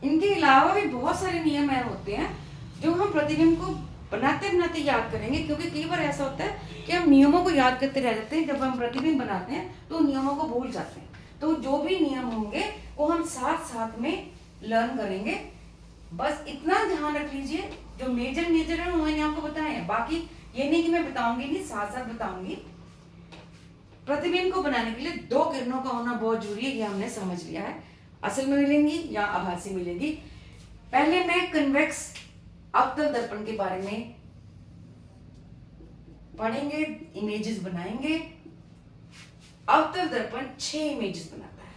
इनके अलावा भी बहुत सारे नियम होते हैं जो हम प्रतिबिंब को बनाते बनाते याद करेंगे, क्योंकि कई बार ऐसा होता है कि हम नियमों को याद करते रह जाते हैं, जब हम प्रतिबिंब बनाते हैं तो नियमों को भूल जाते हैं। तो जो भी नियम होंगे वो हम साथ साथ में लर्न करेंगे। बस इतना ध्यान रख लीजिए, जो मेजर है वो मैंने आपको बताए हैं, बाकी ये नहीं कि मैं बताऊंगी नहीं, साथ साथ बताऊंगी। प्रतिबिंब को बनाने के लिए दो किरणों का होना बहुत जरूरी है, ये हमने समझ लिया है। असल में मिलेंगी या आभासी मिलेंगी। पहले मैं कन्वेक्स अवतल दर्पण के बारे में पढ़ेंगे, इमेजेस बनाएंगे। अवतल दर्पण 6 इमेजेस बनाता है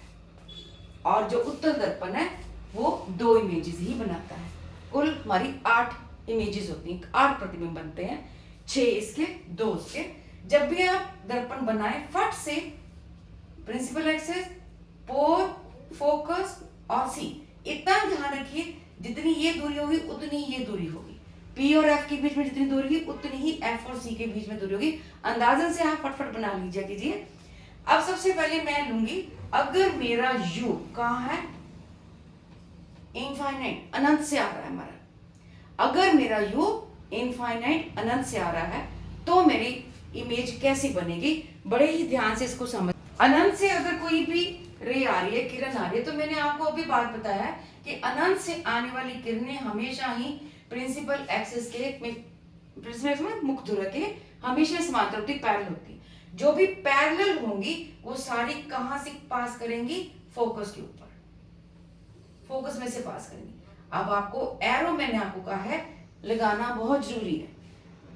और जो उत्तल दर्पण है वो 2 इमेजेस ही बनाता है। कुल हमारी 8 इमेजेस होती हैं, 8 प्रतिबिंब बनते हैं, 6 इसके 2 उसके। जब भी आप दर्पण बनाएं, फट से प्रिंसिपल एक्सिस, पोल, फोकस और सी, इतना ध्यान रखिए, जितनी ये दूरी होगी उतनी ये दूरी होगी। पी और एफ के बीच में जितनी दूरी होगी उतनी ही एफ और सी के बीच में दूरी होगी। अंदाजन से आप फटफट बना लीजिए कीजिए। अब सबसे पहले मैं लूंगी, अगर मेरा u कहाँ है, इनफाइनाइट अनंत से आ रहा है हमारा, अगर मेरा u इनफाइनाइट अनंत से आ रहा है तो मेरी इमेज कैसी बनेगी, बड़े ही ध्यान से इसको समझ। अनंत से अगर कोई भी रे आ रही है, किरण आ रही है, तो मैंने आपको अभी बात बताया है कि अनंत से आने वाली किरणें हमेशा ही प्रिंसिपल एक्सिस में मुक्त ध्रुव के हमेशा समांतर होती, पैरेलल होती। जो भी पैरेलल होंगी वो सारी कहां से पास करेंगी, फोकस के ऊपर, फोकस में से पास करेंगी। अब आपको एरो मैंने आपको कहा है लगाना बहुत जरूरी है।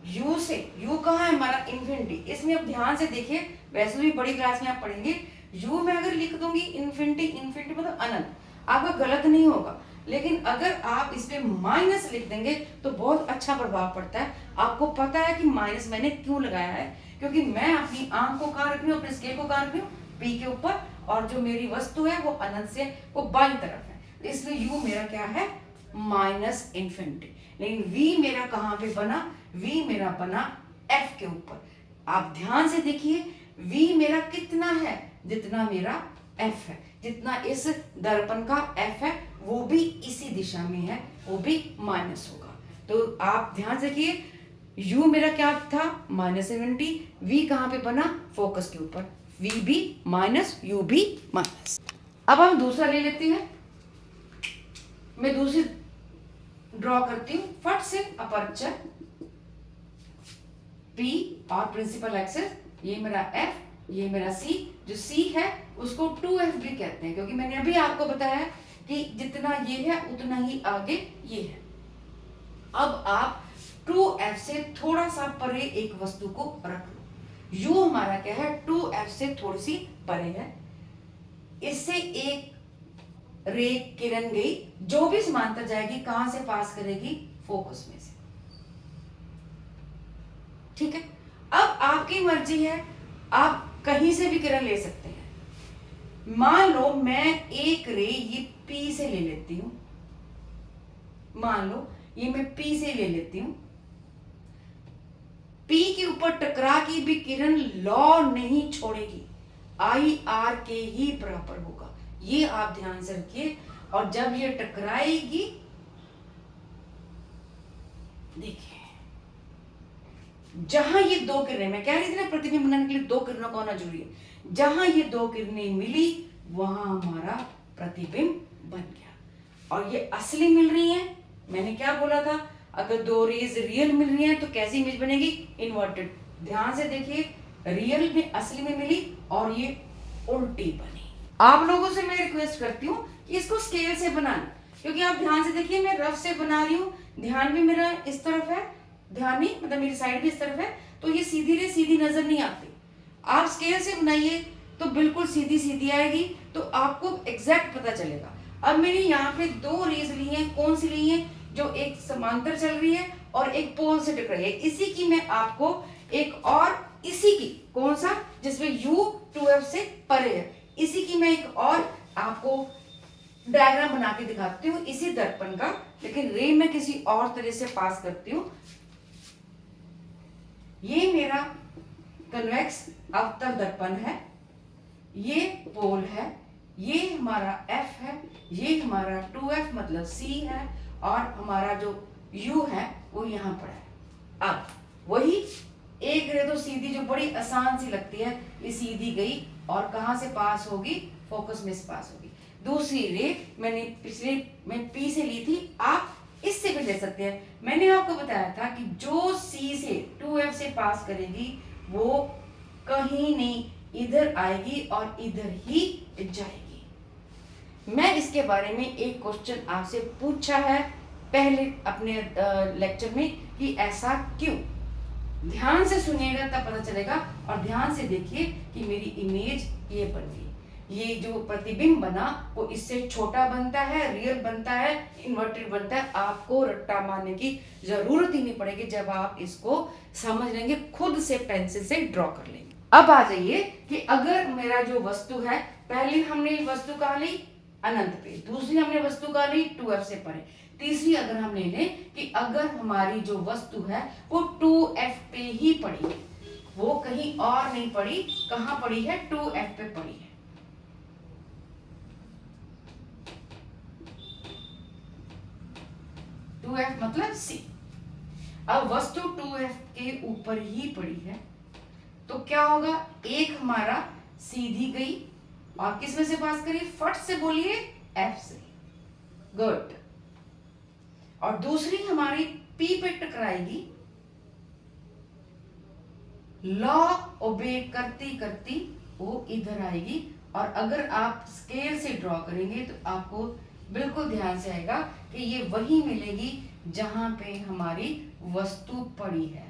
यू से, यू कहाँ है हमारा, इन्फिनिटी। इसमें अब ध्यान से देखिए, वैसे भी बड़ी क्लास में आप पढ़ेंगे, यू में अगर लिख दूंगी इन्फिनिटी, इन्फिनिटी मतलब अनंत, आपका गलत नहीं होगा। लेकिन अगर आप इस पे माइनस लिख देंगे तो बहुत अच्छा प्रभाव पड़ता है। आपको पता है कि माइनस मैंने क्यों लगाया है, क्योंकि मैं अपनी आंख को कहाँ रख रही हूँ, अपने स्केल को कहाँ रख रही हूँ, पी के ऊपर, और जो मेरी वस्तु है वो अनंत से वो बाईं तरफ है, इसलिए यू मेरा क्या है, माइनस इन्फिनिटी। लेकिन v मेरा कहाँ पे बना, v मेरा बना f के ऊपर। आप ध्यान से देखिए, v मेरा कितना है, जितना मेरा f है, जितना इस दर्पण का f है वो भी इसी दिशा में है, वो भी माइनस होगा। तो आप ध्यान से देखिए, u मेरा क्या था, माइनस इन्फिनिटी, v कहाँ पे बना, फोकस के ऊपर, v भी माइनस, u भी माइनस। अब हम दूसरा ले लेते हैं, मैं दूसरी ड्रॉ करती हूँ फट से। अपर्चर P और प्रिंसिपल एक्सिस, ये मेरा F, ये मेरा C। जो C है उसको 2F भी कहते हैं, क्योंकि मैंने अभी आपको बताया कि जितना ये है उतना ही आगे ये है। अब आप 2F से थोड़ा सा परे एक वस्तु को रख लो। U हमारा क्या है, 2F से थोड़ी सी परे है, इससे एक रे किरण गई, जो भी समांतर जाएगी कहां से पास करेगी, फोकस में से। ठीक है, अब आपकी मर्जी है, आप कहीं से भी किरण ले सकते हैं। मान लो मैं एक रे ये P से ले लेती हूं, मान लो ये मैं P से ले लेती हूं, P के ऊपर टकरा की भी किरण लौ नहीं छोड़ेगी, IR के ही बराबर होगा, ये आप ध्यान से रखिए। और जब ये टकराएगी, देखिए जहां ये दो किरणें, मैं कह रही थी ना प्रतिबिंब बनाने के लिए दो किरणों का होना जरूरी है, जहां ये दो किरणें मिली वहां हमारा प्रतिबिंब बन गया। और ये असली मिल रही हैं, मैंने क्या बोला था, अगर दो रेज रियल मिल रही हैं तो कैसी इमेज बनेगी, इन्वर्टेड। ध्यान से देखिए, रियल में असली में मिली और ये उल्टी बनी। आप लोगों से मैं रिक्वेस्ट करती हूँ कि इसको स्केल से बनाना, क्योंकि आप ध्यान से देखिए, मैं रफ से बना रही हूँ, ध्यान भी मेरा इस तरफ है, ध्यान नहीं मतलब मेरी साइड भी इस तरफ है, तो ये सीधी रे सीधी नजर नहीं आती। आप स्केल से बनाइए तो बिल्कुल सीधी सीधी आएगी, तो आपको एग्जैक्ट पता चलेगा। अब मैंने यहाँ पे दो रेज ली हैं, कौन सी ली हैं, जो एक समांतर चल रही है और एक पोल से टकराई है। इसी की मैं आपको एक और, इसी की कौन सा, जिसमें u 2f से परे है, इसी की मैं एक और आपको डायग्राम बना के दिखाती हूँ, इसी दर्पण का, लेकिन रे मैं किसी और तरह से पास करती हूँ। ये मेरा कन्वेक्स अवतल दर्पण है, ये पोल है, ये हमारा f है, ये हमारा 2f मतलब c है, और हमारा जो u है वो यहाँ पर है। अब वही एक रे तो सीधी जो बड़ी आसान सी लगती है, ये सीधी गई और कहाँ से पास होगी, फोकस में से पास होगी। दूसरी रे मैंने पिछले में P से ली थी, आप इससे भी ले सकते हैं। मैंने आपको बताया था कि जो C से 2F से पास करेगी वो कहीं नहीं, इधर आएगी और इधर ही जाएगी। मैं इसके बारे में एक क्वेश्चन आपसे पूछा है पहले अपने लेक्चर में कि ऐसा क्यों। ध्यान से सुनिएगा तब पता चलेगा, और ध्यान से देखिए कि मेरी इमेज ये बन गई। ये जो प्रतिबिंब बना वो इससे छोटा बनता है, रियल बनता है, इन्वर्टेड बनता है। आपको रट्टा मारने की जरूरत ही नहीं पड़ेगी जब आप इसको समझ लेंगे, खुद से पेंसिल से ड्रॉ कर लेंगे। अब आ जाइए कि अगर मेरा जो वस्तु है, पहले हमने वस्तु कहा ली अनंत पे, दूसरी हमने वस्तु कहा ली 2f से परे, तीसरी अगर हम ले लें कि अगर हमारी जो वस्तु है वो 2f पे ही पड़ी है, वो कहीं और नहीं पड़ी, कहां पड़ी है, 2f पे पड़ी है। f मतलब c। अब वस्तु 2f के ऊपर ही पड़ी है तो क्या होगा, एक हमारा सीधी गई और किस में से पास करी, फट से बोलिए f से, गुड। और दूसरी हमारी p पे टकराएगी, लॉ ओबे करती करती वो इधर आएगी। और अगर आप स्केल से ड्रॉ करेंगे तो आपको बिल्कुल ध्यान से आएगा कि ये वही मिलेगी जहां पे हमारी वस्तु पड़ी है।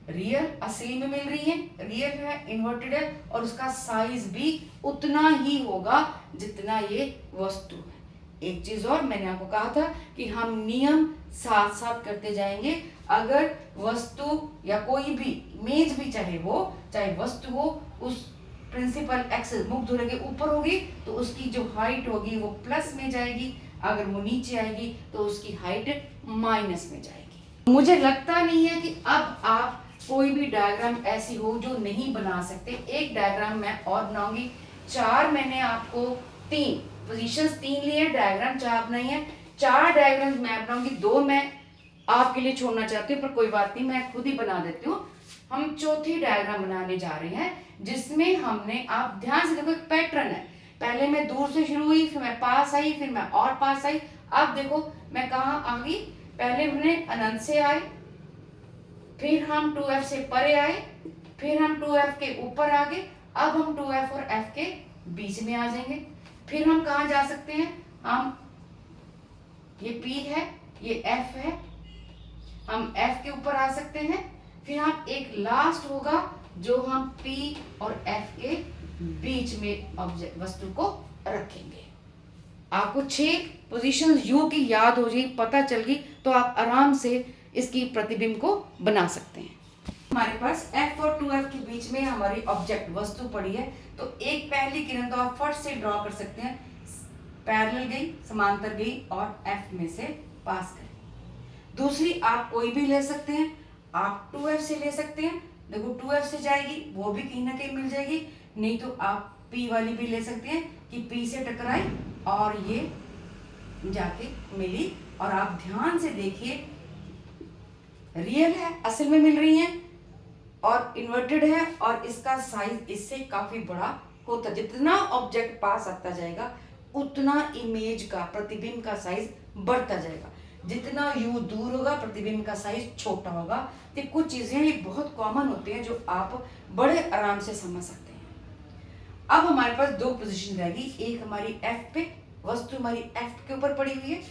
रियल असली में मिल रही है, रियल है, इन्वर्टेड है, और उसका साइज भी उतना ही होगा जितना ये वस्तु है। एक चीज और मैंने आपको कहा था कि हम नियम साथ साथ करते जाएंगे। अगर वस्तु या कोई भी इमेज भी, चाहे वस्तु हो, उस प्रिंसिपल एक्सिस मुक्त धुरे के ऊपर होगी तो उसकी जो हाइट होगी वो प्लस में जाएगी, अगर वो नीचे आएगी तो उसकी हाइट माइनस में जाएगी। मुझे लगता नहीं है कि अब आप कोई भी डायग्राम ऐसी हो जो नहीं बना सकते। एक डायग्राम मैं और बनाऊंगी, 4 मैंने आपको 3 पोजीशंस 3 लिए, डायग्राम 4 बनाई है। 4 डायग्राम मैं बनाऊंगी, 2 मैं आपके लिए छोड़ना चाहती हूँ, पर कोई बात नहीं, मैं खुद ही बना देती हूँ। हम चौथी डायग्राम बनाने जा रहे हैं जिसमें हमने, आप ध्यान से देखो, एक पैटर्न है। पहले मैं दूर से शुरू हुई, फिर मैं पास आई, फिर मैं और पास आई। अब देखो मैं कहाँ आ गई, पहले हमने अनंत से आए, फिर हम 2f से परे आए, फिर हम 2f के ऊपर आ गए। अब हम 2f और f के बीच में आ जाएंगे। फिर हम कहाँ जा सकते हैं, हम, ये p है, ये f है, हम f के ऊपर आ सकते हैं। फिर हम एक लास्ट होगा जो हम p और f के बीच में ऑब्जेक्ट वस्तु को रखेंगे। आपको 6 पोजीशंस u की याद हो जाएगी, पता चल गई तो आप आराम से इसकी प्रतिबिंब को बना सकते हैं। हमारे पास f और 2f के बीच में हमारी ऑब्जेक्ट वस्तु पड़ी है, तो एक पहली किरण तो आप फट से ड्रॉ कर सकते हैं, पैरेलल गई, समांतर गई और f में से पास करें। दूसरी आप कोई भी ले सकते हैं, आप 2f से ले सकते हैं, देखो 2f से जाएगी वो भी कहीं ना कहीं मिल जाएगी, नहीं तो आप p वाली भी ले सकते हैं कि p से टकराई और ये जाके मिली। और आप ध्यान से देखिए, रियल है, असल में मिल रही है, और इन्वर्टेड है, और इसका साइज इससे काफी बड़ा होता, जितना ऑब्जेक्ट पास आता जाएगा उतना इमेज का, प्रतिबिंब का साइज बढ़ता जाएगा। जितना u दूर होगा प्रतिबिंब का साइज छोटा होगा। तो कुछ चीजें ये बहुत कॉमन होती हैं जो आप बड़े आराम से समझ सकते हैं। अब हमारे पास 2 पोजीशन रहेगी, एक हमारी f पे, वस्तु हमारी f के ऊपर पड़ी हुई है,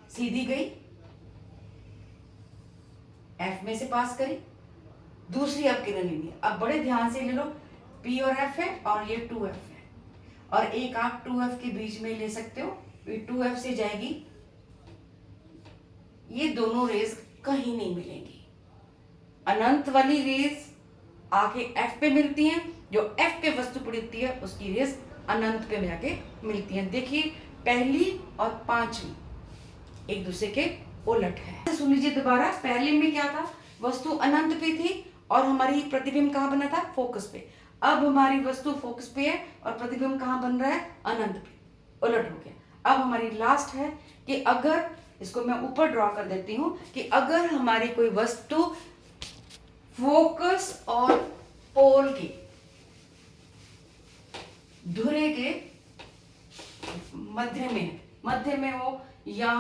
सीधी गई, f में से पास करी, दूसरी अब किरण लेनी है। अब बड़े ध्यान से ले लो, p और f है और ये 2f है, और एक आप 2f के बीच में ले सकते हो, ये 2f से जाएगी, ये दोनों रेज कहीं नहीं मिलेंगी। अनंत वाली रेज आके f पे मिलती हैं, जो f पे वस्तु पड़ी होती है उसकी रेज अनंत पे जाके मिलती हैं। देखिए पहली और पांचवी एक दूसरे के उलट है। सुन लीजिए दोबारा, पहले में क्या था, वस्तु अनंत पे थी और हमारी प्रतिबिंब कहाँ बना था, फोकस पे। अब हमारी वस्तु फोकस पे है और प्रतिबिंब कहाँ बन रहा है, अनंत पे, उलट हो गया। अब हमारी लास्ट है कि अगर, इसको मैं ऊपर ड्रॉ कर देती हूं, कि अगर हमारी कोई वस्तु फोकस और पोल के, धुरे के मध्य में हो या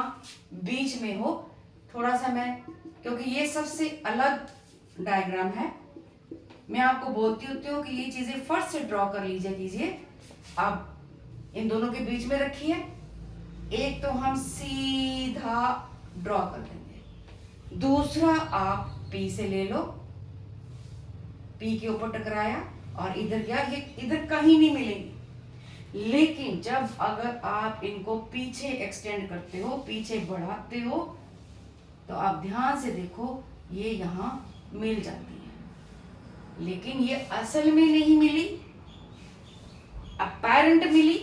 बीच में हो, थोड़ा सा मैं, क्योंकि ये सबसे अलग डायग्राम है, मैं आपको बोलती होती हूँ कि ये चीजें फर्स्ट से ड्रॉ कर कीजिए। आप इन दोनों के बीच में रखिए, एक तो हम सीधा ड्रॉ कर देंगे, दूसरा आप पी से ले लो, पी के ऊपर टकराया और इधर गया, ये इधर कहीं नहीं मिलेंगे। लेकिन जब अगर आप इनको पीछे एक्सटेंड करते हो, पीछे बढ़ाते हो, तो आप ध्यान से देखो ये यहां मिल जाती है, लेकिन ये असल में नहीं मिली, अपैरेंट मिली,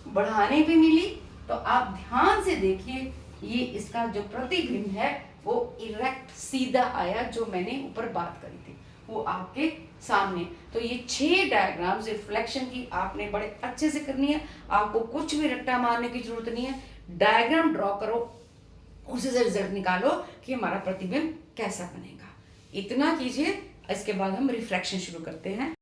बढ़ाने पे मिली। तो आप ध्यान से देखिए, ये इसका जो प्रतिबिंब है वो इरेक्ट सीधा आया, जो मैंने ऊपर बात करी थी वो आपके सामने। तो ये 6 डायग्राम्स रिफ्लेक्शन की आपने बड़े अच्छे से करनी है, आपको कुछ भी रट्टा मारने की जरूरत नहीं है, डायग्राम ड्रॉ करो, उसी से रिजल्ट निकालो कि हमारा प्रतिबिंब कैसा बनेगा। इतना कीजिए, इसके बाद हम रिफ्लेक्शन शुरू करते हैं।